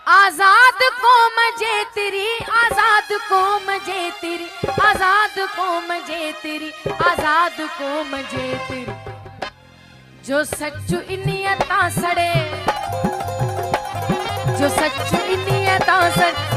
आजाद कौम जे तेरी, आजाद कौम जे तेरी, आजाद कौम जे तेरी, आजाद कौम जे तेरी। जो सच्चू इनियता सड़े, जो सच्चू इनियता सड़े,